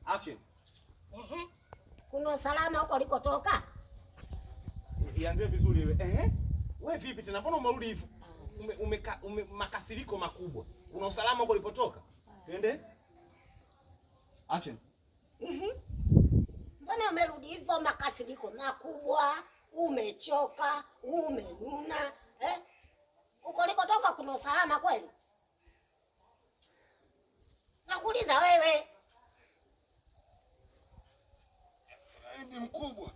Action. Kuna usalama huko ulikotoka? Ianze vizuri wewe. Wewe vipi tena? Mbona umerudi hivyo? Makasiriko makubwa. Kuna usalama huko ulipotoka? Twende. Action. Mbona umerudi hivyo makasiriko makubwa? Umechoka, umenuna, Huko ulikotoka kuna usalama kweli? Nakuuliza wewe. Bibi mkubwa.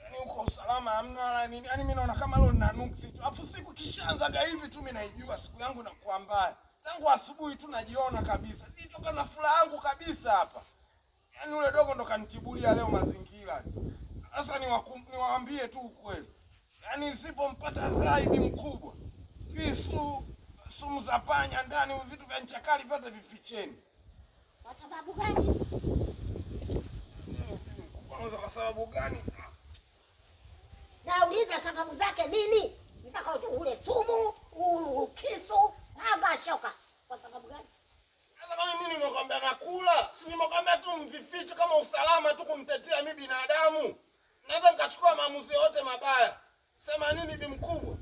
Yaani uko usalama hamna nini? Yaani mimi naona kama leo nina nuksi tu. Afu siku kishaanzaga hivi tu mimi naijua siku yangu inakuwa mbaya. Tangu asubuhi tu najiona kabisa. Nitoka na furaha yangu kabisa hapa. Yaani ule dogo ndo kanitibulia leo mazingira. Sasa niwaambie tu ukweli. Yaani nisipompata zaidi mkubwa. Visu, sumu za panya ndani, vitu vya nchakali vyote vificheni. Kwa sababu gani? Kwa sababu gani? Nauliza sababu zake nini? Mpaka ule sumu, kisu, panga, shoka. Kwa sababu gani? Sasa kama mimi nimekwambia nakula, si nimekwambia tu mvifiche kama usalama tu kumtetea mimi binadamu. Naweza nikachukua maamuzi yote mabaya. Sema nini bi mkubwa?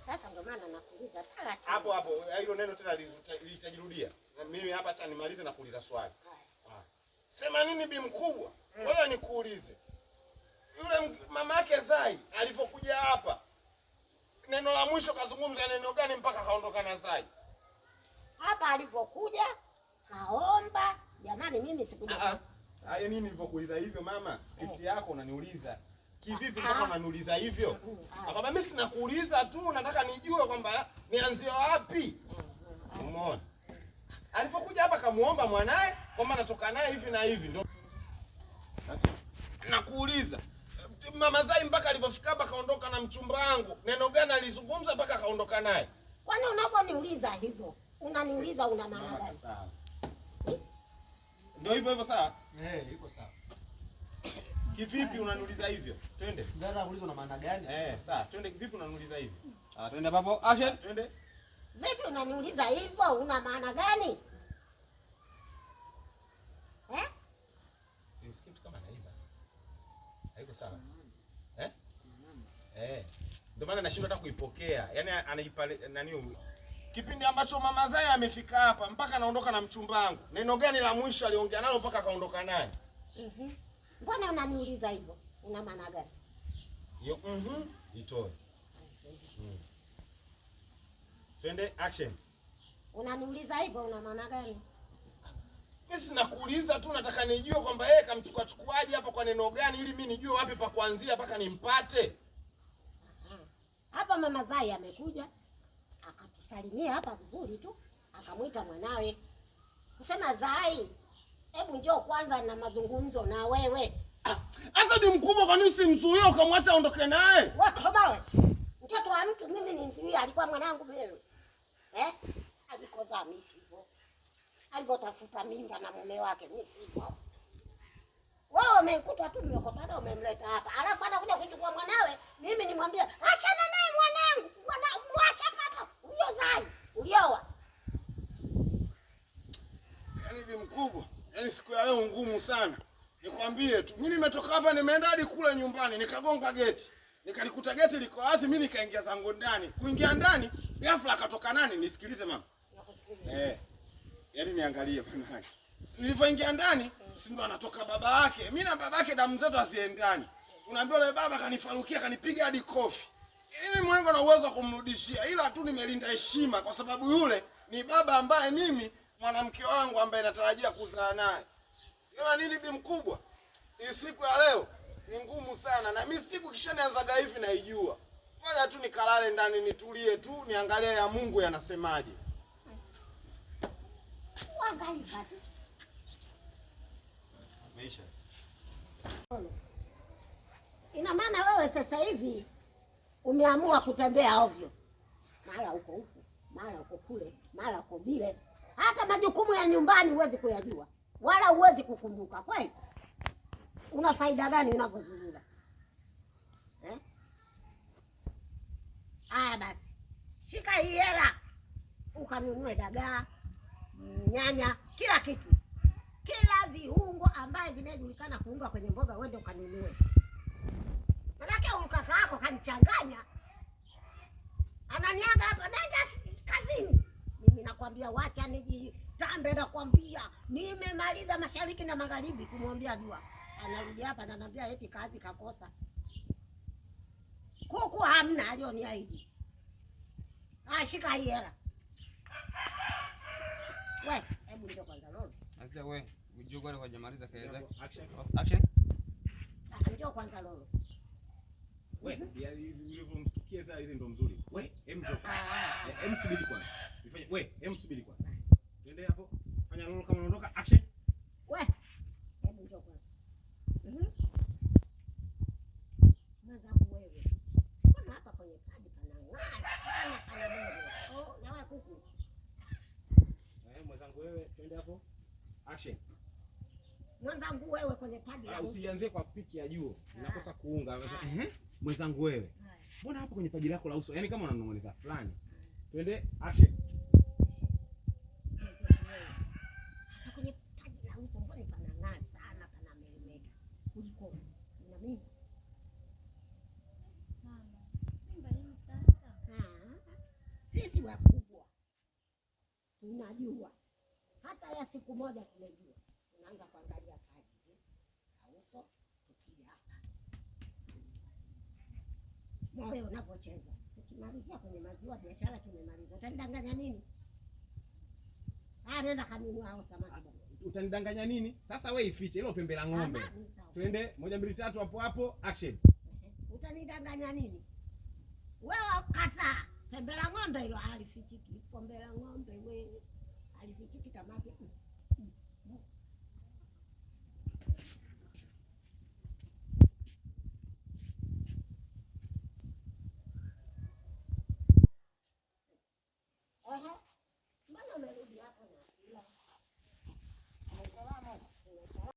Sasa ndio maana nakuuliza taratibu. Hapo hilo neno tena litajirudia. Mimi hapa acha nimalize na kuuliza swali. Sema nini bi mkubwa? Wewe nikuulize. Yule mama yake Zai alipokuja hapa, neno la mwisho kazungumza neno gani mpaka kaondoka na Zai? Hapa alipokuja kaomba, jamani mimi sikuja. Hayo nini nilipokuuliza hivyo mama? Script yako unaniuliza. Kivipi mpaka unaniuliza hivyo? Baba mimi sina kuuliza tu, nataka nijue kwamba nianzie wapi. Umeona? Alipokuja hapa kamuomba mwanae kwamba natoka naye hivi na hivi ndio. Nakuuliza. Mama Zai mpaka alipofika hapa kaondoka na mchumba wangu. Neno gani alizungumza mpaka kaondoka naye? Kwani unaponiuliza hivyo, unaniuliza una maana gani? Sawa. Ndio hivyo sawa? Iko sawa. Kivipi unaniuliza hivyo? Twende. Sijana kuuliza una maana gani? Sawa. Twende kivipi unaniuliza hivyo? Twende babo. Action. Twende. Vipi unaniuliza hivyo, una maana gani? Ni kama naiba. Haiko sawa. Ndio maana nashindwa hata kuipokea. Yaani anaipa nani Kipindi ambacho mama Zai amefika hapa mpaka anaondoka na mchumba wangu. Neno gani la mwisho aliongea nalo mpaka kaondoka naye? Mbona unaniuliza hivyo? Una maana gani? Hiyo itoe. Twende action. Unaniuliza hivyo una maana gani? Mimi sina kuuliza tu, nataka nijue kwamba yeye kamchukuaje hapa kwa neno gani ili mimi nijue wapi pa kuanzia mpaka nimpate. Hapa mama Zai amekuja akatusalimia hapa vizuri tu, akamwita mwanawe. Kusema Zai, hebu njoo kwanza na mazungumzo na wewe. Hata ni mkubwa, kwa nini usimzuie ukamwacha aondoke naye? Wakomawe. Mtoto wa mtu mimi nimzuie, alikuwa mwanangu wewe. Alikozaa mimi sivyo. Alipotafuta mimba na mume wake mimi sivyo. Wewe umekuta tu nimekotana umemleta hapa. Alafu anakuja kuchukua mwanawe, mimi nimwambie achana naye mwanangu. Muacha papa. Huyo Zai, ulioa. Yaani bi mkubwa, yaani siku ya leo ngumu sana. Nikwambie tu, mimi nimetoka hapa nimeenda hadi kule nyumbani, nikagonga geti. Nikalikuta geti liko wazi, mimi nikaingia zangu ndani. Kuingia ndani, ghafla akatoka nani? Nisikilize mama. Nakusikiliza. Yaani niangalie mwanangu. Nilipoingia ndani, si ndo anatoka baba yake. Mimi na baba yake damu zetu haziendani. Unaambia yule baba kanifarukia, kanipiga hadi kofi. Mimi mwenyewe na uwezo kumrudishia, ila tu nimelinda heshima kwa sababu yule ni baba ambaye mimi mwanamke wangu ambaye natarajia kuzaa naye. Sema nini bi mkubwa? Hii siku ya leo ni ngumu sana na mimi siku kishanianzaga hivi naijua. Ngoja tu nikalale ndani nitulie tu niangalie ya Mungu yanasemaje. Uangalie tu. Maisha. Ina maana wewe sasa hivi umeamua kutembea ovyo. Mara huko huko, mara huko kule, mara huko vile. Hata majukumu ya nyumbani huwezi kuyajua. Wala huwezi kukumbuka. Kweli? Una faida gani unavyozurura? Haya basi. Shika hii hela. Ukanunue dagaa, nyanya, kila kitu. Kila ukae vinajulikana kuunga kwenye mboga uende ukanunue. Manake huyu kaka yako kanichanganya. Ananiaga hapa nenda kazini. Mimi nakwambia wacha nijitambe, nakwambia nimemaliza mashariki na magharibi kumwambia dua. Anarudi hapa ananiambia eti kazi kakosa. Kuku hamna alioniahidi. Shika hii hela. We, hebu njoo kwanza Lolo. Sasa wewe, unajua kwa hajamaliza kazi zake. Action. Njoo kwanza Lolo. We, ulivyomtukia sasa ile ndo mzuri. We, njoo. Subiri kwanza. We, subiri kwanza. Twende hapo. Fanya Lolo kama unaondoka. Action. We, hebu njoo kwanza. Mwanangu wewe. Mbona hapa kwenye kadi panang'aa sana kana wewe. Na wewe kuku. Mwenzangu wewe, twende hapo. Action. Mwenzangu wewe kwenye paji la uso. Usianze kwa piki ya juu. Inakosa kuunga. Mwenzangu wewe. Mbona hapo kwenye paji lako la uso? Yaani kama unanong'oneza fulani. Twende action. Hapa kwenye paji la uso mbona panang'aa sana pana melemeta. Kuliko na mimi. Mama, mimba lini sasa? Sisi wakubwa tunajua, hata ya siku moja tumejua. Tunaanza kuangalia paji la uso tukija hapa, moyo unapocheza. Tukimalizia kwenye maziwa, biashara tumemaliza. Utanidanganya nini? Nenda kanunua hao samaki bwana. Utanidanganya nini? Sasa wewe ifiche hilo pembe la ng'ombe. Twende 1 2 3 hapo hapo action. Utanidanganya nini? Wewe kata pembe la ng'ombe hilo halifichiki. Pembe la ng'ombe wewe halifichiki tamaki. Mbona umerudi hapo na hasira? Salamu.